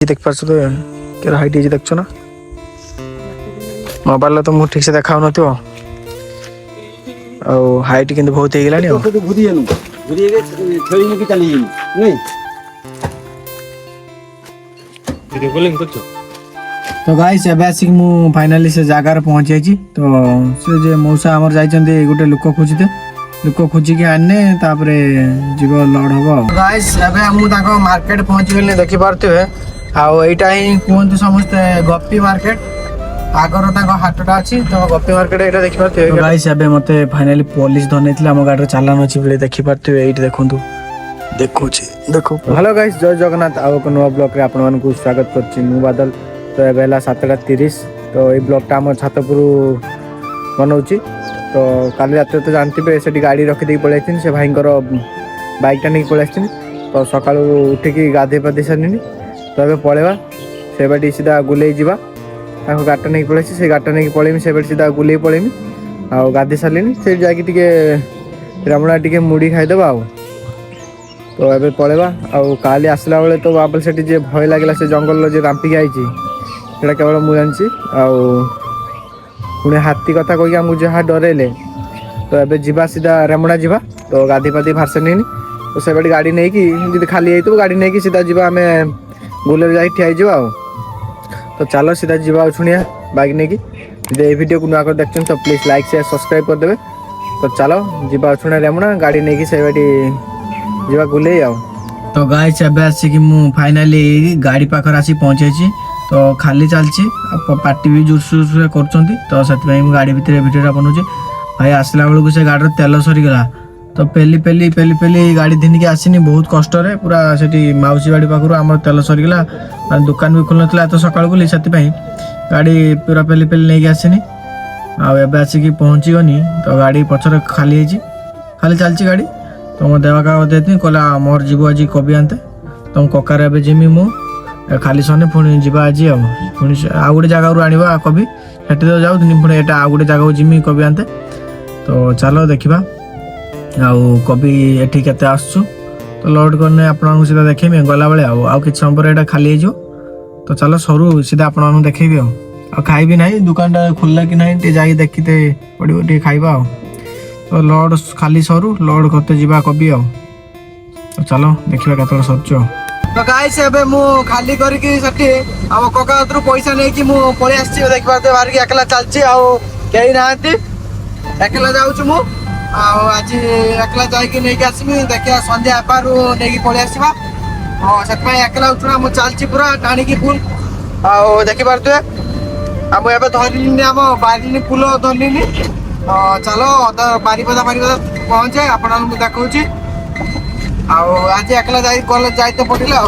देख पार्छ तो केरा हाइट है देखछ ना मोबाइल तो मु ठीक से देखाउ नथियो आ हाइट किंतु बहुत हे गेलानी तो घुरी हेनु घुरी के छेली मुकी चली नहीं वीडियो कॉलिंग करछो। तो गाइस एबे आसिक मु फाइनली से जगह रे पहुंच जाई छी। तो से जे मौसा हमर जाई चंदी गोटे लोक खोजिते लोक खोजी के आने तापरे जीव लॉर्ड हबो। गाइस एबे मु ताको मार्केट पहुंच गेले देखि पारथिबे आ एटा ही कोन समस्त गप्पी मार्केट आगर ताको हाटटा अछि। तो गप्पी मार्केट एटा देखि पारथिबे। गाइस एबे मते फाइनली पुलिस धनेतला हम गाडी चालान अछि बले देखि पारथिबे एठी देखंतु देखो छी देखो। हेलो गाइस जय जगन्नाथ आ को नवा ब्लॉग रे आपण मानकु स्वागत करछि मु बादल। तो ए बेला 7:30 तो ए ब्लॉगटा हम छातपुर बनाउछि। तो काली रात तो जानती पे सेठी गाड़ी रखि दे पळै छिन से भाईंकर बाइकटा नै पळै छिन। तो सकाळू उठी की गाधे पदे सनिनी तो ए पळेबा से बाटी सीधा गुले जीवा ताको गाटा नै पळै छि से गाटा नै पळेमी से बाटी सीधा गुले पळेमी आ गाधे सालिनी से जाकी टिके रामणा टिके मुड़ी खाइ देबा। तो ए पळेबा आ काली आसला बेले तो बाबल सेठी जे भय लागला से जंगल जे रांपी आइछि सेटा केवल मु जानछि आ पुणे हाथी कथा कहि हमु जहा डरेले। तो एबे जीवा सीधा रेमणा जीवा तो गाधी पादी भाषणी तो से बड़ी गाड़ी नहीं की जदी खाली है तो गाड़ी नहीं की सीधा जीवा हमें बुलेर जाई ठिया जीवा। तो चलो सीधा जीवा छुनिया बाइक नहीं की जे ए वीडियो को नुआ कर देखछन तो प्लीज लाइक शेयर सब्सक्राइब कर देबे। तो चलो जीवा छुना रेमणा गाड़ी नहीं की से बड़ी जीवा गुले आओ। तो गाइस एबे आसी कि मु फाइनली गाड़ी पाखर आसी पहुंचे छी। तो खाली चलची पार्टी भी जोरसोर से करछंती तो सतबै मु गाड़ी भीतर वीडियोटा बनउची। भाई आसला बेलू को से गाड़ी तेल सरी गला तो पेली गाड़ी धीन के आसीनी बहुत कष्ट रे पूरा सेठी माउसी बाड़ी पाखरु हमर तेल सरी गला दुकान भी खुल नथला तो सकाळ बोली सतबै गाड़ी पूरा पेली नै के आसीनी आ एबे आसी कि पहुंची गनी। तो गाड़ी पछर खाली चलची गाड़ी तो मो देवा का देती कहला मोर जीव आज कवि आनते तुम ककार एबे जिमी मु खाली सने पुणी जीवा आज पुणी आ गोटे जगह आनिबा कवि सेठी तो जाऊ पुणी एटा आ गोटे जगह जिमी कवि आनते। तो चलो देखिबा आ कवि एठी केते आसछु तो लोड करने आपन सीधा देखेमी गला बेले आ किछ समय पर एटा खाली हो। तो चलो सरू सीधा आपन देखेबी आ खाई भी नहीं दुकानटा खुलला कि नहीं टे जाई देखिते पड़िबो टे खाइबा। तो लोड खाली सरू लोड करते जीवा कवि आ। तो चलो देखिबा केतरा सरचो। तो गाइस एबे मु खाली करके सठी हम कोका हतरु पैसा नै कि मु पळे आछि देख पाते बाहर के एकला चलची आ केही नाहंती एकला जाउछु मु आ आज एकला जाई कि नै के आसीमी देखिया संध्या पारु नै कि पळे आसीबा आ सतपय एकला उछना मु चलची पूरा टाणी की फुल आ देखि पारते हम एबे धरिनी हम बारिनी फुल धरिनी चलो बारीपदा पहुंचे आपन मु देखौची आज एकला जाई कॉलेज जाइते पड़िला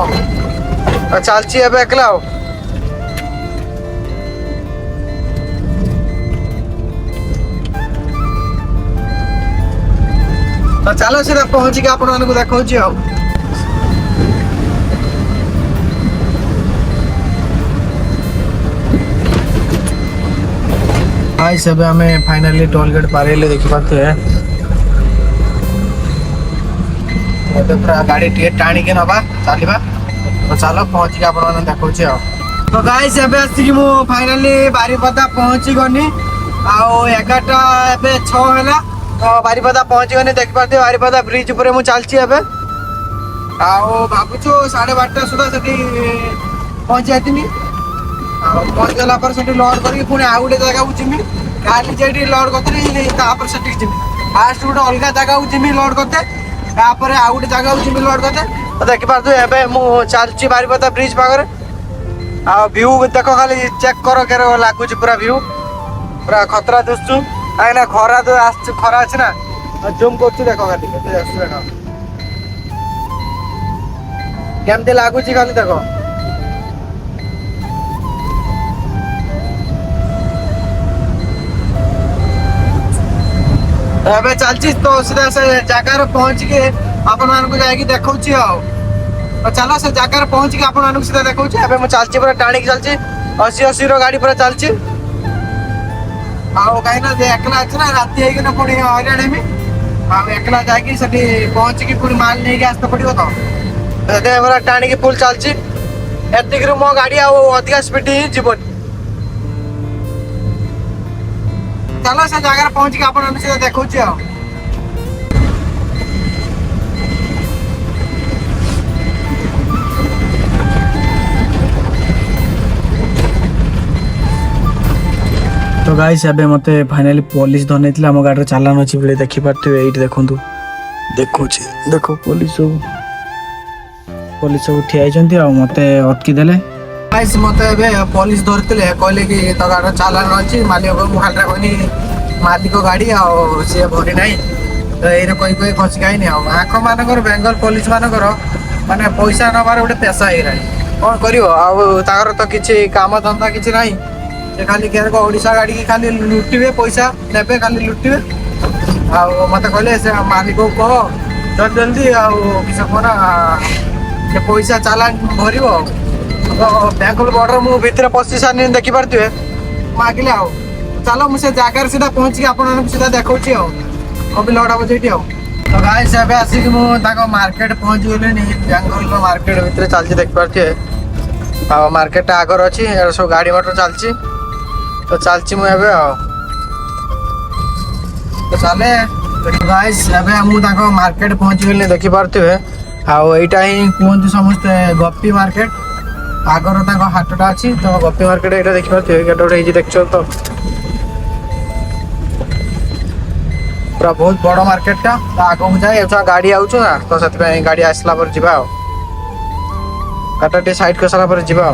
चलची एबे एकला। तो चलो सीधा पहुंच के आपण मानकु देखौची आ। आई सब हमें फाइनली टोल गेट पारेले देखि पाते हैं तो पूरा गाड़ी टे टाणी के नबा चलबा। तो चलो पहुंच के आपण माने देखौची आ। तो गाइस एबे आसी कि मु फाइनली बारीपदा पहुंची गनी आ 11टा एबे 6 होला। तो बारीपदा पहुंची गनी देख पाते बारीपदा ब्रिज ऊपर मु चलची एबे आ भाबुछु 12:30 सुधा सेठी पहुंच जातिनी आ पहुंच गला पर सेठी लोड करके पुणी आ गुटे जगह उ जिमी गाली जेठी लोड करतनी ता पर सेठी जिमी फास्ट गुटे अलगा जगह उ जिमी लोड करते तापर आ गुटे जगह उ जिमी लोड करते। तो देख पाते एबे मु चलची बारीपदा ब्रिज पाकर आ व्यू देखो खाली चेक करो केरो लागुची पूरा व्यू पूरा खतरा दुसु आइना खरा तो आछ खरा अछि ना जूम करछु देखो खाली केते आछ देखो केमते लागुची खाली देखो। एबे चलची तो सीधा से जगह रे पहुंच के आपन मान को जाई कि देखौची आ। तो चलो से जगह रे पहुंच के आपन मान को सीधा देखौची एबे म चलची पूरा टाणी के चलची 80 रो गाड़ी पूरा चलची आ काई ना जे एकला अछि ना राती हेइ के ना पुणी हरियाणा में आ एकला जाई कि सेठी पहुंच के पुणी माल नै के आस्ते पड़िबो। तो दे हमरा टाणी के फुल चलची एतिकरू मो गाड़ी अधिका स्पीड ही जीवन। चलो से जगह पहुंच के अपन सीधा देखो तो गाइस अबे मते फाइनली पुलिस धरनेथिला हम गाड़ी चालान अछि बेले देखि पारथिबे एइट देखंतु देखो छी देखो पुलिस सब ठिया आइचंती आ मते अटकी देले गाइस मते अबे पुलिस धरतिले कहले कि तो गाड़ी चालान अछि मालिक को मुहालरा कोनी मालिक गाड़ी आ से भरी नाही तो एरे कोई खसी गाई नै आखो मानकर बेंगल पुलिस मानकर माने पैसा नबार गोटे पेशा हे राई कोन करियो आ ताकर तो किछि काम धंदा किछि नाही से खाली केरको ओडिशा गाड़ी की खाली लुटिबे पैसा नेबे खाली लुटिबे आ मते कहले से मालिक को कह जल्दी आ किछ कोना से पैसा चालान भरिबो बेंगल बॉर्डर मु भीतर पसी सानी देखि परतिबे मागिले आ चलो मुझे जाकर सीधा पहुंच के अपन सीधा देखौची आ अभी लड़ा बजेटी आ तो गाइस अबे आसी कि मु ताको मार्केट पहुंच गेले नी बेंगल को मार्केट भीतर चलची देख परतिए आ मार्केट आगर अछि एरा सब गाड़ी मोटर चलची तो चलची मु एबे आ तो चले गाइस अबे मु ताको मार्केट पहुंच गेले देखि परतिए आ एटा ही कोन समस्त गप्पी मार्केट आगर ताको हाटटा अछि तो गप्पी मार्केट एटा देखि परतिए केटोडे हिजी देखछो तो पूरा बहुत बड़ मार्केट टा आगो जाए गाड़ी आउछ ना तो सत गाड़ी आसला पर जीवा काटाटे साइड कर सारा पर जीवा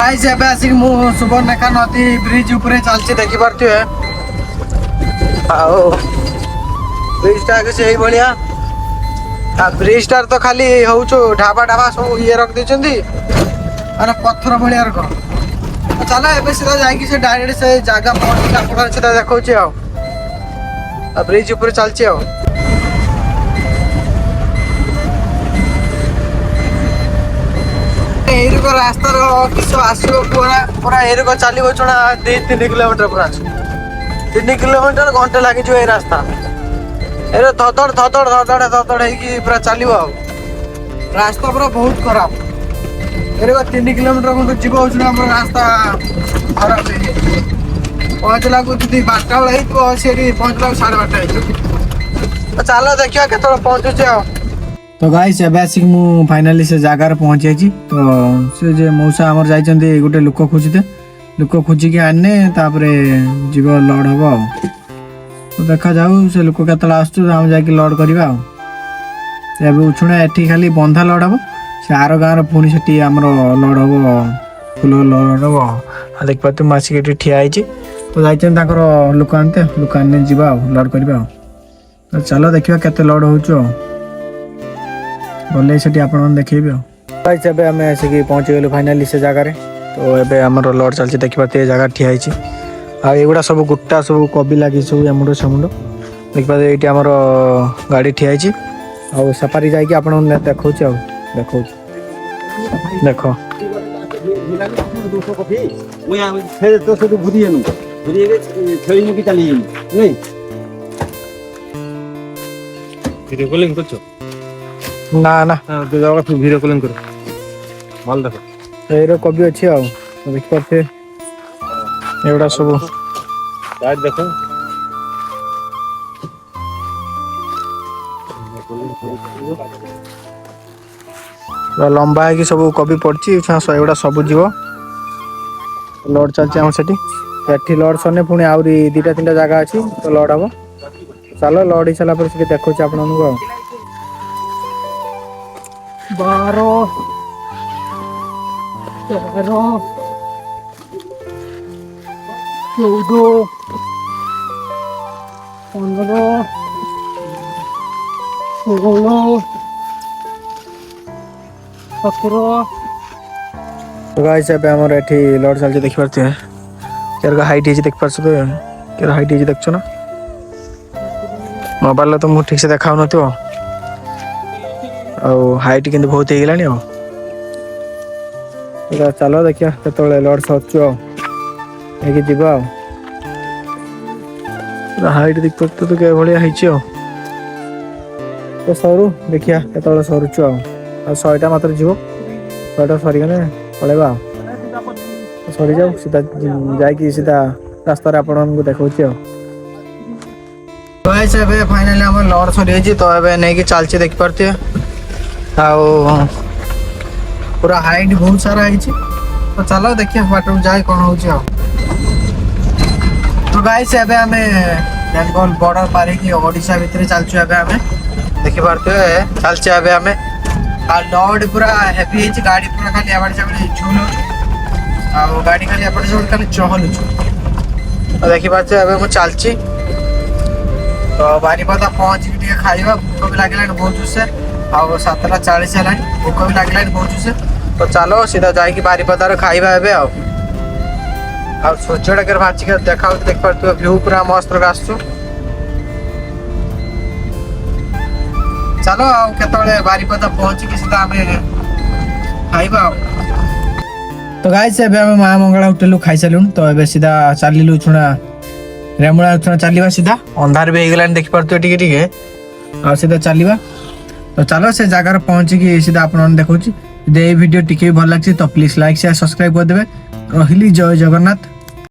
गाइस एबे आसी मु सुवर्णरेखा नदी ब्रिज ऊपर चलची देखि परती है आओ ब्रिज टा के सेही बलिया आ ब्रिज टा तो खाली होउछो ढाबा ढाबा सब ये रख देचंदी अरे पत्थर बलिया रख चला एबे सीधा जाई कि से डायरेक्ट से जागा पहुंच के अपन सीधा देखौची आ ब्रिज ऊपर चलची आ एरको रास्ता रो किसो आसियो पूरा एरको चलिबो छना 2-3 किलोमीटर पूरा 3 किलोमीटर घंटे लागि जो ए रास्ता एरो थतड़ है कि पूरा चलिबो रास्ता पूरा बहुत खराब एरको 3 किलोमीटर को जीवो छना हमर रास्ता खराब है पहुंचला को तुदी 12टा है तो सेरी पहुंचला 12:30 है तो चलो देखियो केतरो पहुंचू छ तो गाइस एबे मु फाइनली से जगह रे पहुंच जाई तो से जे मौसा हमर जाई चंदी गोटे लोक खोजिते लोक खोजी के आने तापरे जीव लॉर्ड हबो तो देखा जाऊ से लोक केतला आस्तु हम जाई के लॉर्ड करबा एबे उछुणे एठी खाली बंधा लॉर्ड हबो से आरो गांर पुनी सेठी हमर लॉर्ड हबो फुल लॉर्ड हबो आ देख पातु मासी के ठिया आइची तो जाई चंद ताकर लोक आने जीवा लॉर्ड करबा तो चलो देखिबा केते लॉर्ड होचो बोले सेठी आपन देखिबे गाइस एबे हमें ऐसे कि पहुंच गेलु फाइनली से जगह रे तो एबे हमर लॉर्ड चलची देखिबा ते जगह ठिया आइची आ एगुडा सब गुट्टा सब कबी लागी सब एमुडो समुडो देखिबा एटी हमर गाड़ी ठिया आइची आ सफारी जाई कि आपन देखौची आ देखौची देखो 200 कॉफी मुया फेर तो सब घुरिएनु घुरिए छेई मुकी चली नहीं वीडियो कॉलिंग करछो ना ना तो जाओ फिर वीडियो कॉलिंग करो माल देखो एरो कभी अच्छी आओ देख पाते एवढा सब साइड देखो लंबा है कि सब कभी पड़ची एवढा सब जीव लॉर्ड चलची हम सेठी एठी लॉर्ड सने पुणी आउरी 2-3 जगह अछि तो लॉर्ड हबो चलो लॉर्ड ही चला पर से देखो छी आपन को 12 13 14 15 16 17 तो गाइस अब हमर एठी लॉर्ड चलची देख परते हैं केर का हाइट है देख परछ तो केर हाइट है देखछो ना मोबाइल तो मु ठीक से देखाउ नथियो और हाइट किंतु बहुत हे गेलानी हो तो चलो देखिया केतले लॉर्ड सचो एके जीवा हाइट देख परते तो के भलिया हिची हो तो सरू देखिया केतले सरुचो आ 100टा मात्र जीवो ଛୁଆଟା ସରିଗଲେ ପଳେଇବା ଆଉ ସରିଯାଉ ସିଧା ଯାଇକି ସିଧା ରାସ୍ତାରେ ଆପଣଙ୍କୁ ଦେଖାଉଛି ଆଉ ଗାଇସ୍ ଏବେ ଫାଇନାଲି ଆମର ଲଡ୍ ସରିଯାଇଛି ତ ଏବେ ନେଇକି ଚାଲିଛି ଦେଖିପାରୁଥିବେ ଆଉ ପୁରା ହାଇଟ୍ ବହୁତ ସାରା ହେଇଛି ତ ଚାଲ ଦେଖିବା ବାଟକୁ ଯାଏ କ'ଣ ହେଉଛି ଆଉ ତ ଗାଇସ୍ ଏବେ ଆମେ ବେଙ୍ଗଲ ବର୍ଡର ପାରିକି ଓଡ଼ିଶା ଭିତରେ ଚାଲିଛୁ ଏବେ ଆମେ ଦେଖିପାରୁଥିବେ ଚାଲିଛି ଏବେ ଆମେ ଆଉ ଲଡ୍ ପୁରା ହେଭି ହେଇଛି ଗାଡ଼ି ପୁରା ଖାଲି ଏବାଡ଼ି ସେବାଡ଼ି ଝୁଲୁଛୁ ଆଉ ଗାଡ଼ି ଖାଲି ଏପଟେ ସେପଟେ ଖାଲି ଚହଲୁଛୁ ତ ଦେଖିପାରୁଥିବେ ଏବେ ମୁଁ ଚାଲିଛି ତ ବାରିପଦା ପହଞ୍ଚିକି ଟିକେ ଖାଇବା ଭୋକ ବି ଲାଗିଲାଣି ବହୁତ ଜୋରସେ ଆଉ 7:40 ହେଲାଣି ଭୋକ ବି ଲାଗିଲାଣି ବହୁତ ଜୋରସେ ତ ଚାଲ ସିଧା ଯାଇକି ବାରିପଦାରେ ଖାଇବା ଏବେ ଆଉ ସୂର୍ଯ୍ୟଟା କେବେ ଭାଜିକି ଦେଖାଉଛି ଦେଖିପାରୁଥିବ ଭ୍ୟୁ ପୁରା ମସ୍ତ ଆସୁଛୁ ଚାଲ ଆଉ କେତେବେଳେ ବାରିପଦା ପହଞ୍ଚିକି ସିଧା ଆମେ ଖାଇବା ଆଉ ତ ଗାଇସ୍ ଏବେ ଆମେ ମା ମଙ୍ଗଳା ହୋଟେଲରୁ ଖାଇସାରିଲୁଣି ତ ଏବେ ସିଧା ଚାଲିଲୁ ଛୁଣା ରେମୁଣା ଛୁଣା ଚାଲିବା ସିଧା ଅନ୍ଧାର ବି ହେଇଗଲାଣି ଦେଖିପାରୁଥିବେ ଟିକେ ଟିକେ ଆଉ ସିଧା ଚାଲିବା ତ ଚାଲ ସେ ଜାଗାରେ ପହଞ୍ଚିକି ସିଧା ଆପଣମାନେ ଦେଖାଉଛି ଯଦି ଏଇ ଭିଡ଼ିଓ ଟିକେ ବି ଭଲ ଲାଗିଛି ତ ପ୍ଲିଜ୍ ଲାଇକ୍ ସେୟାର ସବସ୍କ୍ରାଇବ୍ କରିଦେବେ ରହିଲି ଜୟ ଜଗନ୍ନାଥ।